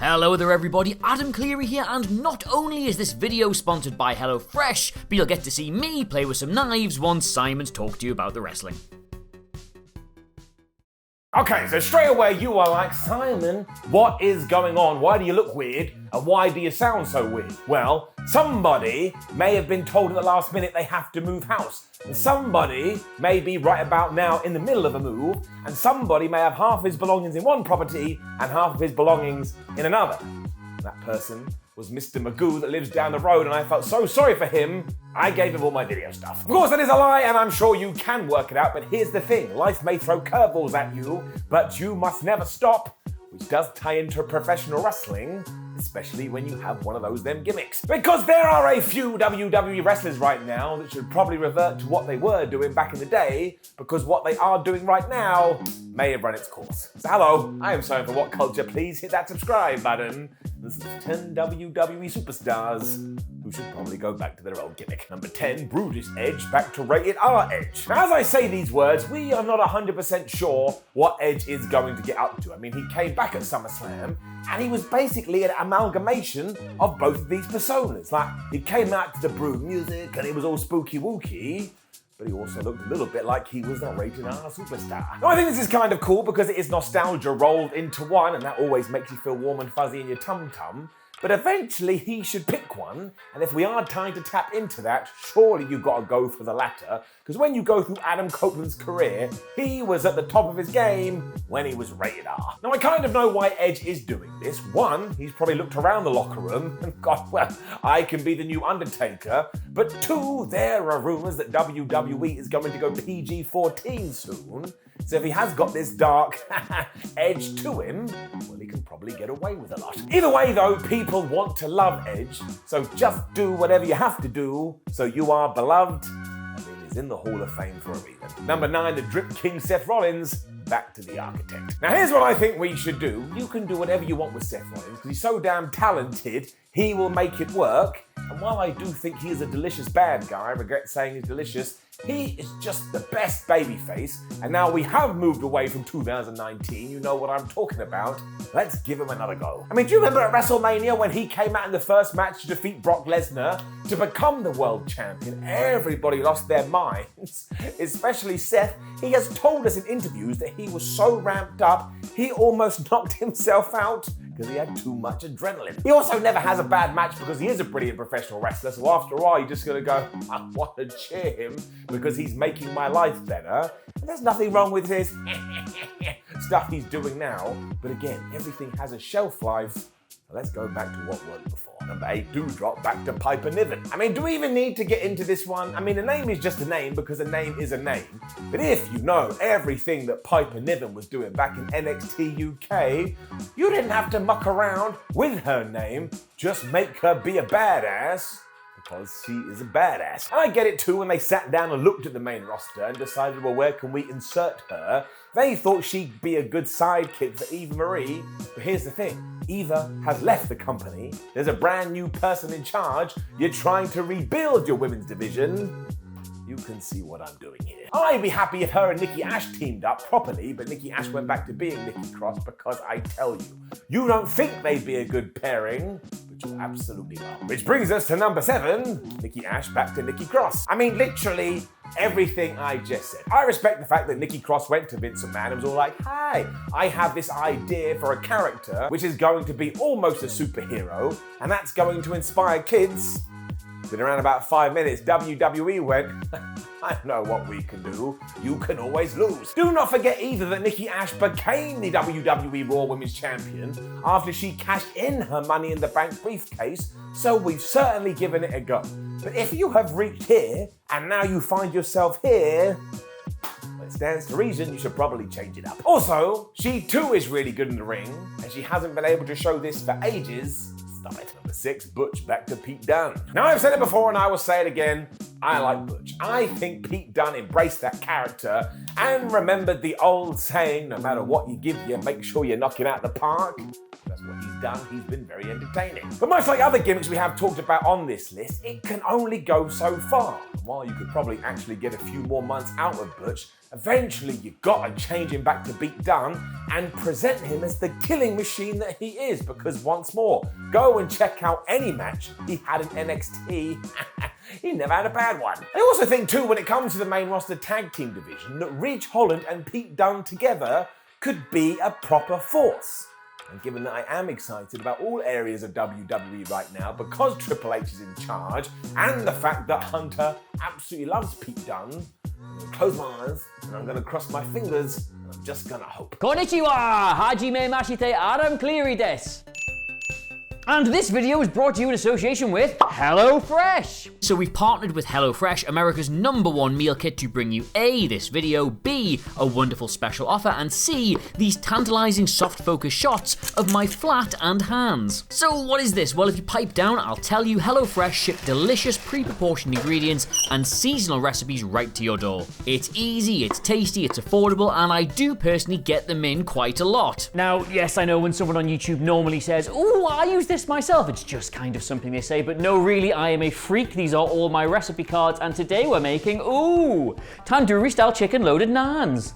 Hello there everybody, Adam Cleary here, and not only is this video sponsored by HelloFresh, but you'll get to see me play with some knives once Simon's talked to you about the wrestling. Okay, so straight away you are like, Simon, what is going on? Why do you look weird? And why do you sound so weird? Well, somebody may have been told at the last minute they have to move house. And somebody may be right about now in the middle of a move. And somebody may have half of his belongings in one property and half of his belongings in another. That person was Mr. Magoo that lives down the road, and I felt so sorry for him, I gave him all my video stuff. Of course, that is a lie, and I'm sure you can work it out, but here's the thing. Life may throw curveballs at you, but you must never stop, which does tie into professional wrestling, especially when you have one of those gimmicks. Because there are a few WWE wrestlers right now that should probably revert to what they were doing back in the day, because what they are doing right now may have run its course. So hello, I am Simon for What Culture. Please hit that subscribe button. This is 10 WWE superstars who should probably go back to their old gimmick. Number 10, Brutish Edge, back to rated R Edge. Now, as I say these words, we are not 100% sure what Edge is going to get up to. I mean, he came back at SummerSlam, and he was basically an amalgamation of both of these personas. Like, he came out to the Brood music, and it was all spooky-wooky, but he also looked a little bit like he was a rated R superstar. Now, I think this is kind of cool because it is nostalgia rolled into one, and that always makes you feel warm and fuzzy in your tum-tum. But eventually he should pick one, and if we are trying to tap into that, surely you've got to go for the latter, because when you go through Adam Copeland's career, he was at the top of his game when he was rated R. Now, I kind of know why Edge is doing this. One, he's probably looked around the locker room and gone, well, I can be the new Undertaker. But two, there are rumors that WWE is going to go PG-14 soon. So if he has got this dark edge to him, well, he can probably get away with a lot. Either way though, people want to love Edge, so just do whatever you have to do so you are beloved, and he is in the Hall of Fame for a reason. Number 9, the Drip King Seth Rollins, back to the architect. Now here's what I think we should do. You can do whatever you want with Seth Rollins, because he's so damn talented, he will make it work. And while I do think he is a delicious bad guy, I regret saying he's delicious, he is just the best babyface. And now we have moved away from 2019, you know what I'm talking about. Let's give him another go. I mean, do you remember at WrestleMania when he came out in the first match to defeat Brock Lesnar to become the world champion? Everybody lost their minds, especially Seth. He has told us in interviews that he was so ramped up, he almost knocked himself out because he had too much adrenaline. He also never has a bad match because he is a brilliant professional wrestler, so after a while you're just gonna go, I want to cheer him because he's making my life better. And there's nothing wrong with his stuff he's doing now, but again, everything has a shelf life. So let's go back to what worked before. Number 8, DOUDROP, back to Piper Niven. I mean, do we even need to get into this one? I mean, a name is just a name because a name is a name. But if you know everything that Piper Niven was doing back in NXT UK, you didn't have to muck around with her name. Just make her be a badass, because she is a badass. And I get it too, when they sat down and looked at the main roster and decided, well, where can we insert her? They thought she'd be a good sidekick for Eva Marie, but here's the thing. Eva has left the company. There's a brand new person in charge. You're trying to rebuild your women's division. You can see what I'm doing here. I'd be happy if her and Nikki A.S.H teamed up properly, but Nikki A.S.H went back to being Nikki Cross because I tell you, you don't think they'd be a good pairing, but you absolutely are. Which brings us to number 7, Nikki A.S.H back to Nikki Cross. I mean, literally everything I just said. I respect the fact that Nikki Cross went to Vince McMahon and was all like, hi, I have this idea for a character which is going to be almost a superhero, and that's going to inspire kids. In around about 5 minutes, WWE went, I know what we can do. You can always lose. Do not forget either that Nikki A.S.H became the WWE Raw Women's Champion after she cashed in her Money in the Bank briefcase, so we've certainly given it a go. But if you have reached here, and now you find yourself here, well, it stands to reason you should probably change it up. Also, she too is really good in the ring, and she hasn't been able to show this for ages. Stop it. Number 6, Butch, back to Pete Dunne. Now, I've said it before and I will say it again. I like Butch. I think Pete Dunne embraced that character and remembered the old saying, no matter what you give you, make sure you knock it out the park. That's what he's done, he's been very entertaining. But much like other gimmicks we have talked about on this list, it can only go so far. While you could probably actually get a few more months out of Butch, eventually you gotta change him back to beat Dunne and present him as the killing machine that he is, because once more, go and check out any match he had in NXT. He never had a bad one. I also think too, when it comes to the main roster tag team division, that Ridge Holland and Pete Dunne together could be a proper force. And given that I am excited about all areas of WWE right now because Triple H is in charge, and the fact that Hunter absolutely loves Pete Dunne, I'm gonna close my eyes and I'm gonna cross my fingers and I'm just gonna hope. Konnichiwa! Hajime mashite Adam Cleary desu. And this video is brought to you in association with HelloFresh. So we've partnered with HelloFresh, America's #1 meal kit, to bring you A, this video, B, a wonderful special offer, and C, these tantalizing soft focus shots of my flat and hands. So what is this? Well, if you pipe down, I'll tell you. HelloFresh ship delicious pre-proportioned ingredients and seasonal recipes right to your door. It's easy, it's tasty, it's affordable, and I do personally get them in quite a lot. Now, yes, I know when someone on YouTube normally says, "Ooh, I use this myself," it's just kind of something they say, but no, really, I am a freak. These are all my recipe cards, and today we're making, tandoori style chicken loaded naans.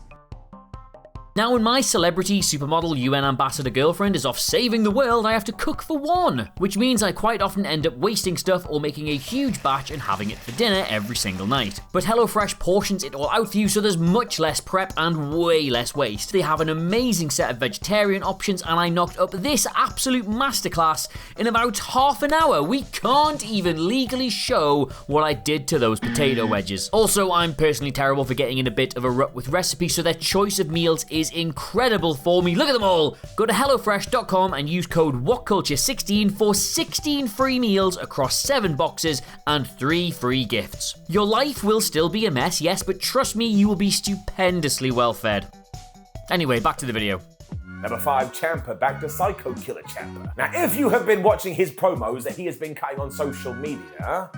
Now, when my celebrity, supermodel, UN ambassador girlfriend is off saving the world, I have to cook for one, which means I quite often end up wasting stuff or making a huge batch and having it for dinner every single night. But HelloFresh portions it all out for you, so there's much less prep and way less waste. They have an amazing set of vegetarian options, and I knocked up this absolute masterclass in about half an hour. We can't even legally show what I did to those potato wedges. Also, I'm personally terrible for getting in a bit of a rut with recipes, so their choice of meals is incredible for me. Look at them all. Go to HelloFresh.com and use code WhatCulture16 for 16 free meals across 7 boxes and 3 free gifts. Your life will still be a mess, yes, but trust me, you will be stupendously well fed. Anyway, back to the video. Number 5, Ciampa, back to Psycho Killer Ciampa. Now, if you have been watching his promos that he has been cutting on social media,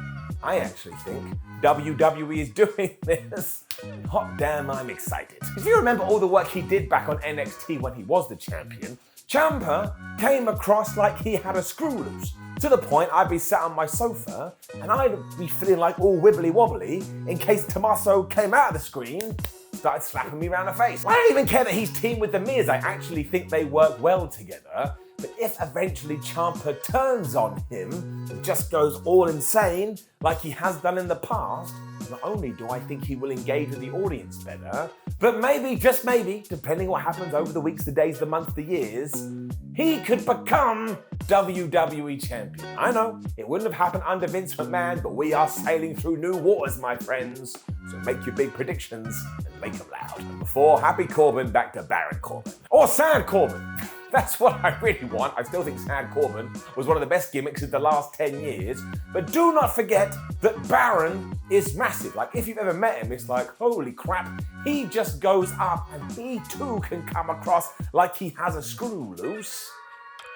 I actually think WWE is doing this. Hot damn, I'm excited. If you remember all the work he did back on NXT when he was the champion, Ciampa came across like he had a screw loose. To the point I'd be sat on my sofa and I'd be feeling like all wibbly wobbly in case Tommaso came out of the screen, started slapping me around the face. I don't even care that he's teamed with The Miz. I actually think they work well together. But if eventually Ciampa turns on him and just goes all insane like he has done in the past, not only do I think he will engage with the audience better, but maybe, just maybe, depending what happens over the weeks, the days, the months, the years, he could become WWE champion. I know, it wouldn't have happened under Vince McMahon, but we are sailing through new waters, my friends. So make your big predictions and make them loud. Number 4, Happy Corbin back to Baron Corbin. Or Sad Corbin. That's what I really want. I still think Sad Corbin was one of the best gimmicks of the last 10 years. But do not forget that Baron is massive. Like, if you've ever met him, it's like, holy crap, he just goes up and he too can come across like he has a screw loose.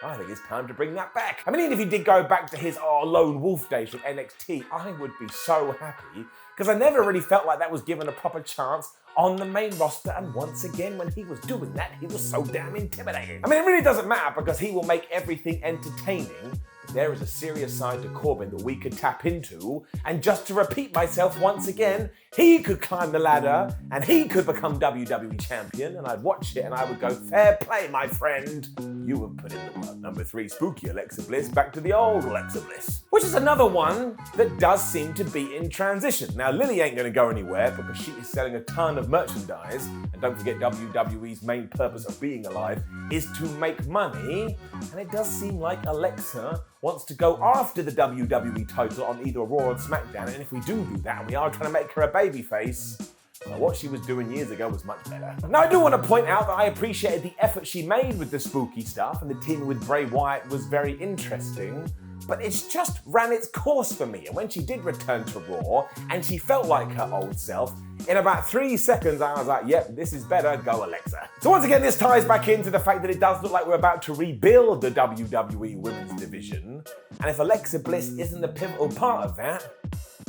I think it's time to bring that back. I mean, even if he did go back to his lone wolf days with NXT, I would be so happy, because I never really felt like that was given a proper chance on the main roster, and once again, when he was doing that, he was so damn intimidating. I mean, it really doesn't matter because he will make everything entertaining. There is a serious side to Corbin that we could tap into, and just to repeat myself once again, he could climb the ladder and he could become WWE champion, and I'd watch it and I would go, fair play, my friend. You have put in the work. Number 3, Spooky Alexa Bliss, back to the old Alexa Bliss, which is another one that does seem to be in transition. Now, Lily ain't gonna go anywhere because she is selling a ton of merchandise, and don't forget WWE's main purpose of being alive is to make money, and it does seem like Alexa wants to go after the WWE title on either Raw or SmackDown, and if we do that, and we are trying to make her a babyface, well, what she was doing years ago was much better. Now, I do want to point out that I appreciated the effort she made with the spooky stuff, and the team with Bray Wyatt was very interesting, but it's just ran its course for me. And when she did return to Raw, and she felt like her old self, in about 3 seconds, I was like, yep, this is better, go Alexa. So once again, this ties back into the fact that it does look like we're about to rebuild the WWE Women's Division, and if Alexa Bliss isn't the pivotal part of that,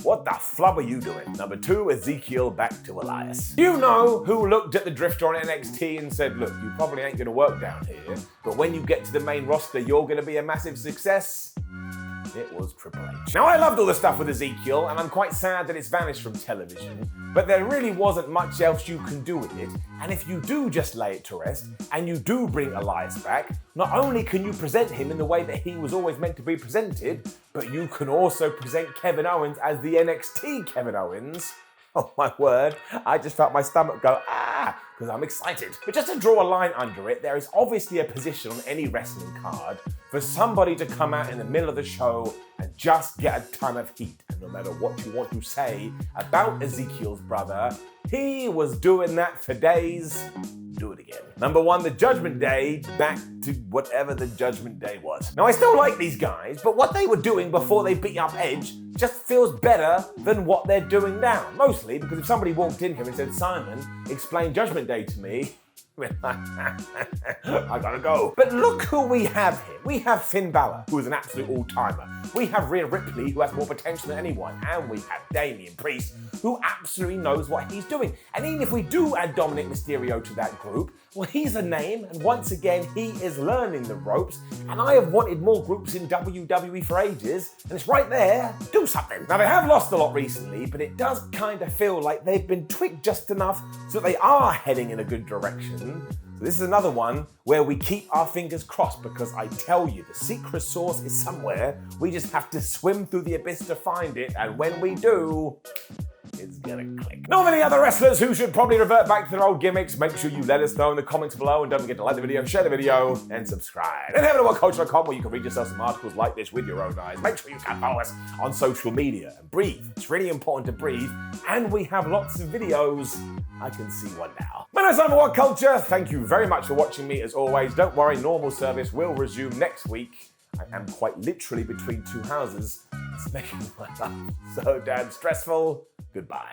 What the flub are you doing? Number 2, Ezekiel back to Elias. You know who looked at the Drifter on NXT and said, look, you probably ain't gonna work down here, but when you get to the main roster, you're gonna be a massive success? It was Triple H. Now, I loved all the stuff with Ezekiel, and I'm quite sad that it's vanished from television, but there really wasn't much else you can do with it, and if you do just lay it to rest, and you do bring Elias back, not only can you present him in the way that he was always meant to be presented, but you can also present Kevin Owens as the NXT Kevin Owens. Oh my word, I just felt my stomach go, because I'm excited. But just to draw a line under it, there is obviously a position on any wrestling card for somebody to come out in the middle of the show and just get a ton of heat. And no matter what you want to say about Ezekiel's brother, he was doing that for days. Do it again. Number 1, the Judgment Day, back to whatever the Judgment Day was. Now, I still like these guys, but what they were doing before they beat up Edge just feels better than what they're doing now. Mostly because if somebody walked in here and said, Simon, explain Judgment Day to me, I gotta go. But look who we have here. We have Finn Balor, who is an absolute all-timer. We have Rhea Ripley, who has more potential than anyone. And we have Damian Priest, who absolutely knows what he's doing. And even if we do add Dominic Mysterio to that group, well, he's a name, and once again, he is learning the ropes, and I have wanted more groups in WWE for ages, and it's right there. Do something. Now, they have lost a lot recently, but it does kind of feel like they've been tweaked just enough so that they are heading in a good direction. This is another one where we keep our fingers crossed, because I tell you, the secret sauce is somewhere. We just have to swim through the abyss to find it, and when we do, it's gonna click. Now, any other wrestlers who should probably revert back to their old gimmicks, make sure you let us know in the comments below, and don't forget to like the video, share the video, and subscribe. And head over to whatculture.com, where you can read yourself some articles like this with your own eyes. Make sure you can follow us on social media and breathe. It's really important to breathe, and we have lots of videos. I can see one now. My name's Simon What Culture. Thank you very much for watching me as always. Don't worry, normal service will resume next week. I am quite literally between 2 houses. It's making my life so damn stressful. Goodbye.